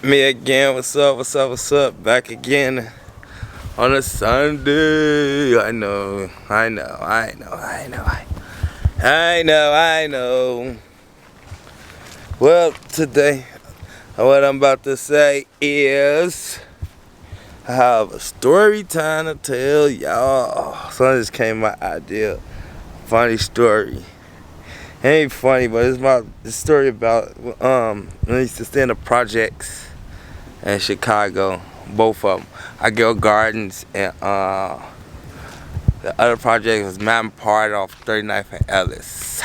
Me again, what's up, what's up, what's up? Back again on a Sunday. I know. Well, today, what I'm about to say is, I have a story time to tell y'all. So I just came my idea. Funny story. It ain't funny, but it's my story about, I used to stay in the projects in Chicago, both of them. Ideal Gardens and the other project was Mountain Park off 39th and Ellis.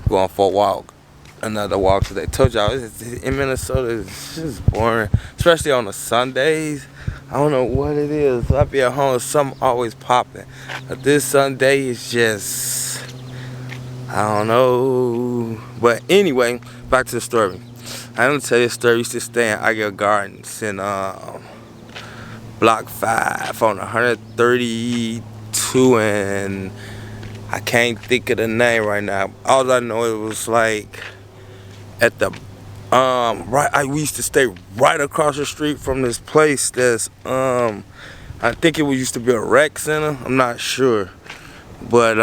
Going for a walk, another walk today. Told y'all in Minnesota it's just boring, especially on the Sundays. I don't know what it is. I be at home, something always popping. But this Sunday is just, I don't know. But anyway, back to the story. I'm gonna tell you a story. I used to stay in Ideal Gardens in Block 5 on 132, and I can't think of the name right now. All I know, it was like at the we used to stay right across the street from this place that's I think it used to be a rec center. I'm not sure, but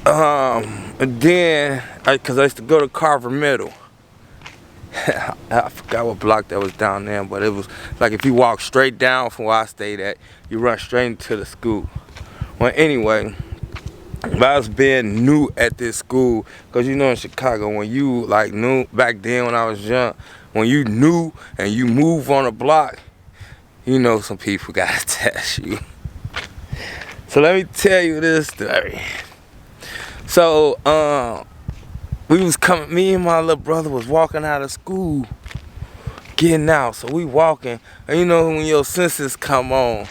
and then because I used to go to Carver Middle. I forgot what block that was down there, but it was like if you walk straight down from where I stayed at, you run straight into the school. Well, anyway, I was being new at this school, because you know in Chicago, when you like knew back then when I was young, when you knew and you move on a block, you know some people gotta test you. So let me tell you this story. So we was coming, me and my little brother was walking out of school, getting out. So we walking, and you know when your senses come on,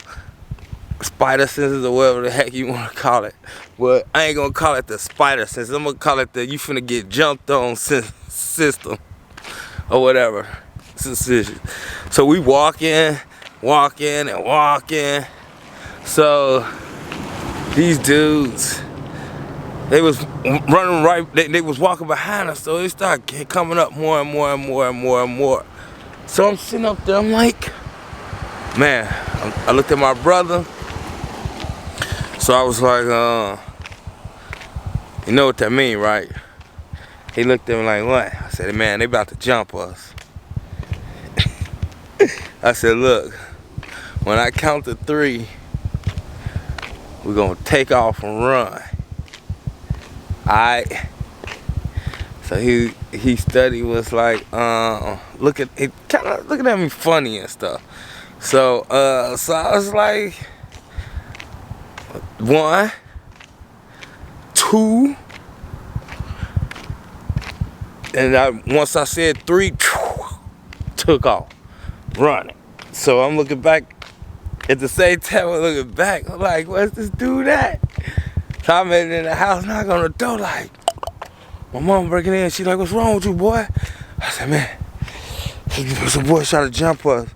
spider senses or whatever the heck you want to call it. But I ain't gonna call it the spider senses. I'm gonna call it the you finna get jumped on system or whatever. So we walking. So these dudes, they was running right, they was walking behind us, so they started coming up more and more. So I'm sitting up there, I'm like, man, I looked at my brother, so I was like, you know what that mean, right? He looked at me like, what? I said, man, they about to jump us. I said, look, when I count to 3, we're gonna take off and run. Alright. So he studied, was like looking at me funny and stuff. So I was like 1, 2, and once I said 3, took off running. So I'm looking back at the same time. I'm looking back. I'm like, what's this dude at? So I made it in the house, knock on the door, like, my mom breaking in. She like, what's wrong with you, boy? I said, man, some boys trying to jump us.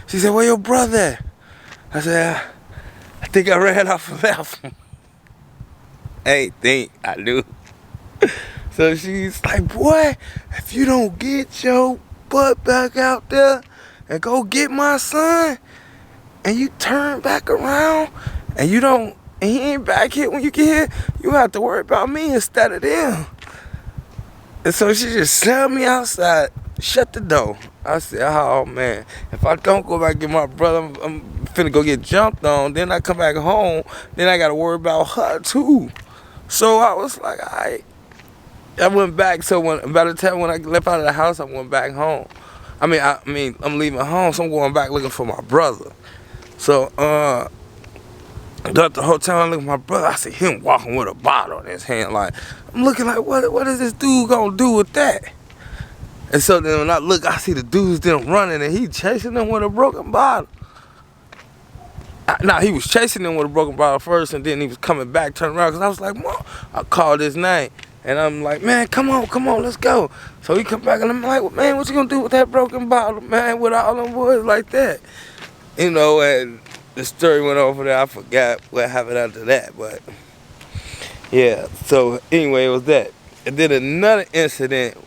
She said, where your brother at? I said, I think I ran off and left him. I do. So she's like, boy, if you don't get your butt back out there and go get my son, and you turn back around, and he ain't back here when you get here, you have to worry about me instead of them. And so she just slammed me outside, shut the door. I said, oh man, if I don't go back and get my brother, I'm finna go get jumped on. Then I come back home, then I gotta worry about her too. So I was like, alright. I went back, so by the time when I left out of the house, I went back home. I mean, I'm leaving home, so I'm going back looking for my brother. So, the whole time I look at my brother, I see him walking with a bottle in his hand. Like, I'm looking like, what is this dude gonna do with that? And so then when I look, I see the dudes then running, and he chasing them with a broken bottle. Now, he was chasing them with a broken bottle first, and then he was coming back, turning around, because I was like, Mom, I called his name. And I'm like, man, come on, let's go. So he come back, and I'm like, well, man, what you gonna do with that broken bottle, man, with all them boys like that? You know, and the story went over there. I forgot what happened after that, but yeah. So anyway, it was that. And then another incident,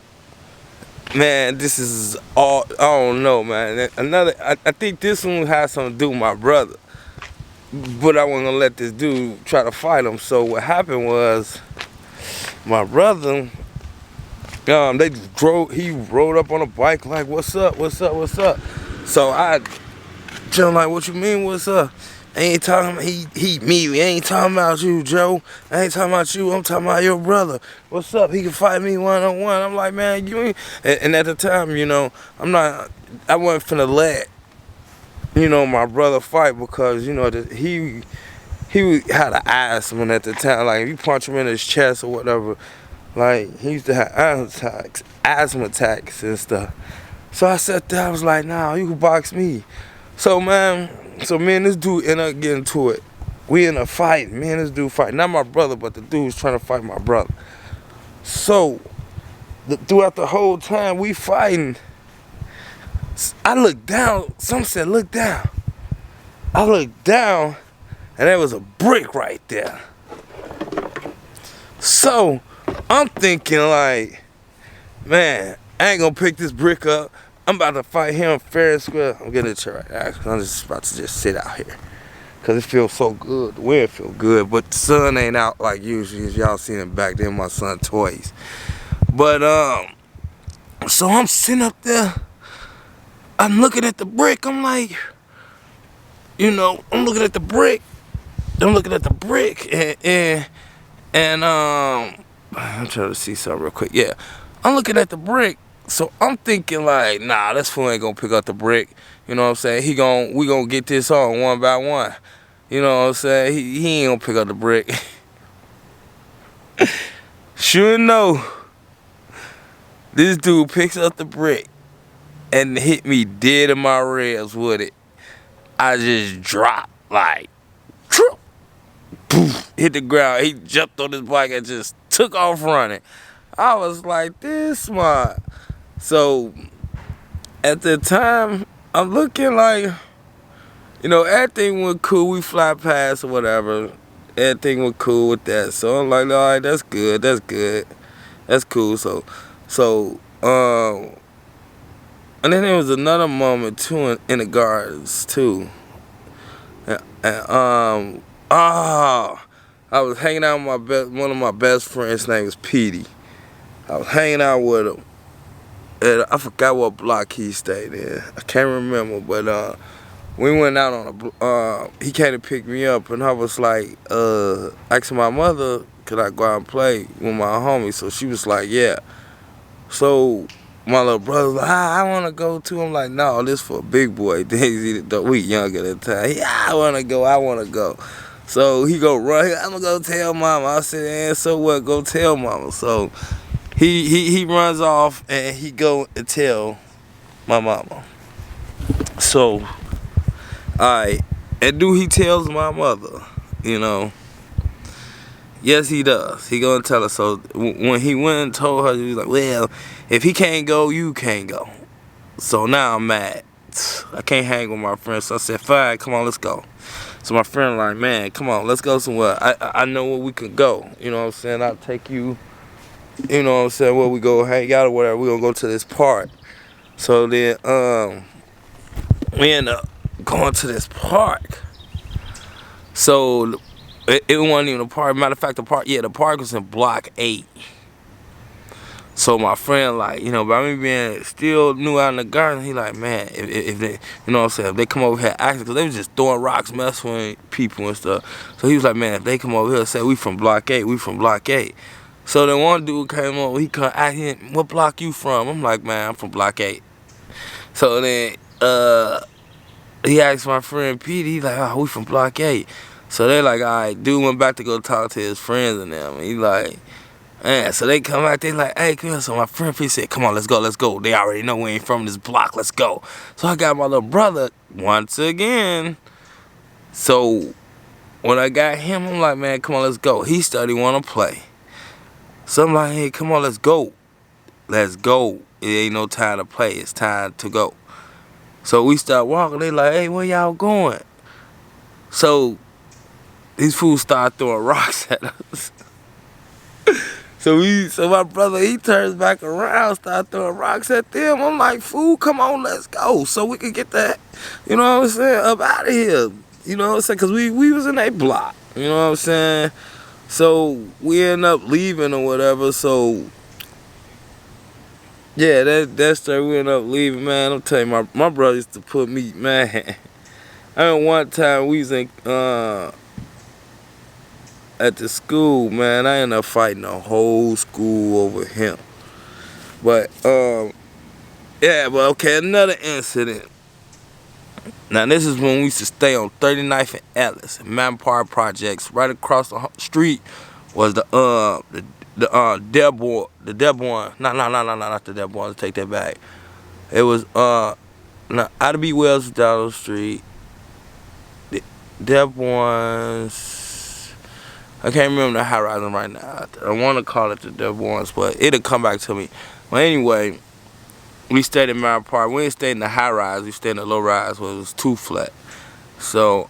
man, this is all, I don't know, man. I think this one has something to do with my brother. But I wasn't gonna let this dude try to fight him. So what happened was, my brother, he rode up on a bike like, what's up, what's up, what's up? So I tell him like, what you mean, what's up? I ain't talking, he me, I ain't talking about you, Joe. I ain't talking about you, I'm talking about your brother. What's up? He can fight me one-on-one. I'm like, man, you ain't, and at the time, you know, I wasn't finna let, you know, my brother fight because, you know, he had an asthma at the time. Like, if you punch him in his chest or whatever, like, he used to have asthma attacks and stuff. So I sat there, I was like, nah, you can box me. So, man, me and this dude ended up getting to it. We in a fight, me and this dude fight. Not my brother, but the dude was trying to fight my brother. So, throughout the whole time we fighting, I looked down, some said, look down. I looked down, and there was a brick right there. So, I'm thinking like, man, I ain't gonna pick this brick up. I'm about to fight him fair and square. I'm getting a chair right now, cause I'm just about to just sit out here. Cause it feels so good, the wind feel good, but the sun ain't out like usually, as y'all seen it back then, my son toys. But, so I'm sitting up there, I'm looking at the brick, I'm like, you know, I'm looking at the brick, and I'm trying to see something real quick. Yeah, I'm looking at the brick, so I'm thinking like, nah, this fool ain't gonna pick up the brick. You know what I'm saying? We gonna get this on one by one. You know what I'm saying? He ain't gonna pick up the brick. Sure enough, this dude picks up the brick and hit me dead in my ribs with it. I just dropped like, poof, hit the ground. He jumped on his bike and just took off running. I was like, this smart. So at the time, I'm looking like, you know, everything was cool. We fly past or whatever. Everything was cool with that. So I'm like, all right, that's good. That's cool. So, and then there was another moment too in the gardens too. And I was hanging out with one of my best friends. His name was Petey. I was hanging out with him, and I forgot what block he stayed in. I can't remember, but we went out on he came to pick me up, and I was like, asking my mother, could I go out and play with my homie? So she was like, yeah. So my little brother was like, I want to go too. I'm like, no, this for a big boy. We younger at the time. Yeah, I want to go. So he go run. I'm going to go tell mama. I said, so what? Go tell mama. So he runs off and he go and tell my mama. So, alright. And he tells my mother, you know. Yes, he does. He gonna tell her. So when he went and told her, he was like, well, if he can't go, you can't go. So now I'm mad. I can't hang with my friend. So I said, fine, come on, let's go. So my friend like, man, come on, let's go somewhere. I know where we can go. You know what I'm saying? I'll take you, you know what I'm saying, where we go hang out or whatever. We're gonna go to this park. So then we end up going to this park. So it wasn't even a park. Matter of fact, the park was in block 8. So my friend, like, you know, by me being still new out in the garden, he like, man, if they, you know what I'm saying, if they come over here acting, because they was just throwing rocks, messing with people and stuff. So he was like, man, if they come over here and say, we from block 8, we from block 8. So then one dude came over, he come asking, what block you from? I'm like, man, I'm from block 8. So then he asked my friend Pete, he like, oh, we from block 8. So they like, all right, dude went back to go talk to his friends and them. And he like, man, so they come out, they like, hey, come here. So my friend Pete said, come on, let's go. They already know we ain't from this block, let's go. So I got my little brother once again. So when I got him, I'm like, man, come on, let's go. He started want to play. So I'm like, hey, come on, let's go. Let's go. It ain't no time to play, it's time to go. So we start walking, they like, hey, where y'all going? So these fools start throwing rocks at us. So my brother, he turns back around, start throwing rocks at them. I'm like, fool, come on, let's go, so we can get that, you know what I'm saying, up out of here. You know what I'm saying? Cause we was in a block. You know what I'm saying? So we end up leaving or whatever. So yeah, that story, we end up leaving, man. I'm telling you, my brother used to put me, man. I remember one time we was in at the school, man. I ended up fighting the whole school over him. But yeah, but okay, another incident. Now this is when we used to stay on 39th and Ellis, Mountain Park Projects. Right across the street was the Dearborn, not the Dearborn. Let's take that back. It was Ida B. Wells down the street. The Dearborns. I can't remember the high rising right now. I want to call it the Dearborns, but it'll come back to me. Well, anyway. We stayed in Mountain Park. We didn't stay in the high rise. We stayed in the low rise where it was too flat. So,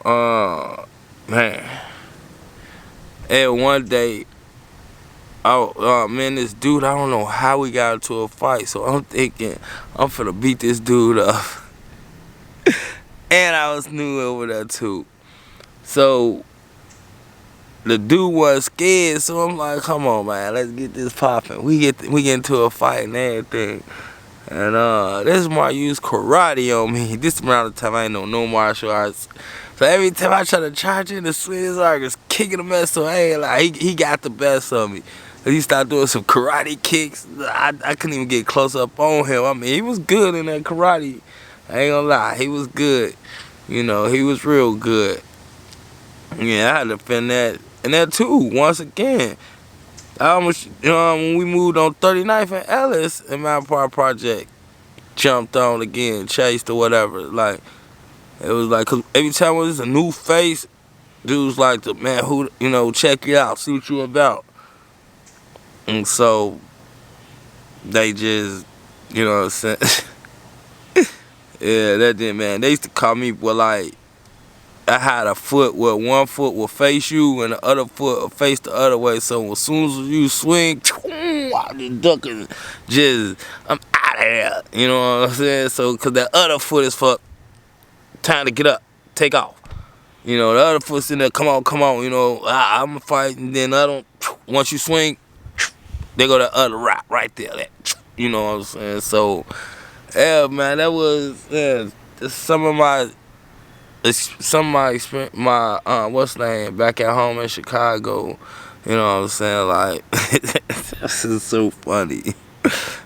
man. And one day, man, this dude, I don't know how we got into a fight. So I'm thinking, I'm finna beat this dude up. And I was new over there too. So the dude was scared. So I'm like, come on, man, let's get this popping. We get into a fight and everything. And this is why I use karate on me. This around the time I ain't know no martial arts. So every time I try to charge in the Swedish Argus, kicking the mess, so I ain't like, he got the best of me. He started doing some karate kicks. I couldn't even get close up on him. I mean, he was good in that karate. I ain't gonna lie, he was good. You know, he was real good. Yeah, I had to defend that. And that too, once again. I almost, when we moved on 39th and Ellis in Mountain Park Project, jumped on again, chased or whatever. Like, it was like, cause every time it was a new face, dudes like, man, who, check you out, see what you about. And so, they just, you know what I'm saying? Yeah, that did, man. They used to call me, well, like, I had a foot where one foot will face you and the other foot will face the other way. So as soon as you swing, I just duck and I'm out of there. You know what I'm saying? So, because that other foot is for time to get up, take off. The other foot's in there, come on, I'm going to fight. And then once you swing, they go the other route right there. You know what I'm saying? So, yeah, man, that was some of my experience, what's the name, back at home in Chicago. You know what I'm saying? Like, this is so funny.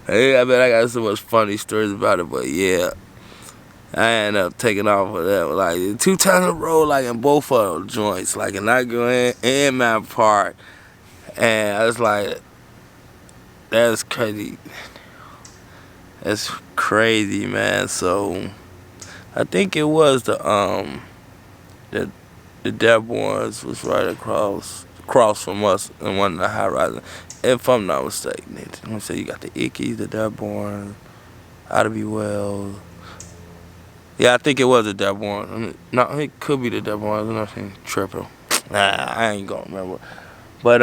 I bet I got so much funny stories about it, but yeah. I ended up taking off of that, like, 2 times in a row, like, in both of them joints, like, in Nigel and Mountain Park. And I was like, that's crazy. That's crazy, man. So, I think it was the Dearborns was right across from us in one of the high rises. If I'm not mistaken, I'm gonna say you got the Ickies, the Dearborn, Ida B. Wells. Yeah, I think it was the Dearborn. No, it could be the Dearborn. I'm not saying triple. Nah, I ain't gonna remember. But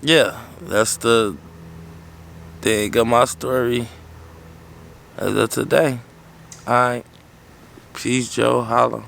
yeah, that's the thing of my story as of today. Alright. Peace, Joe. Holla.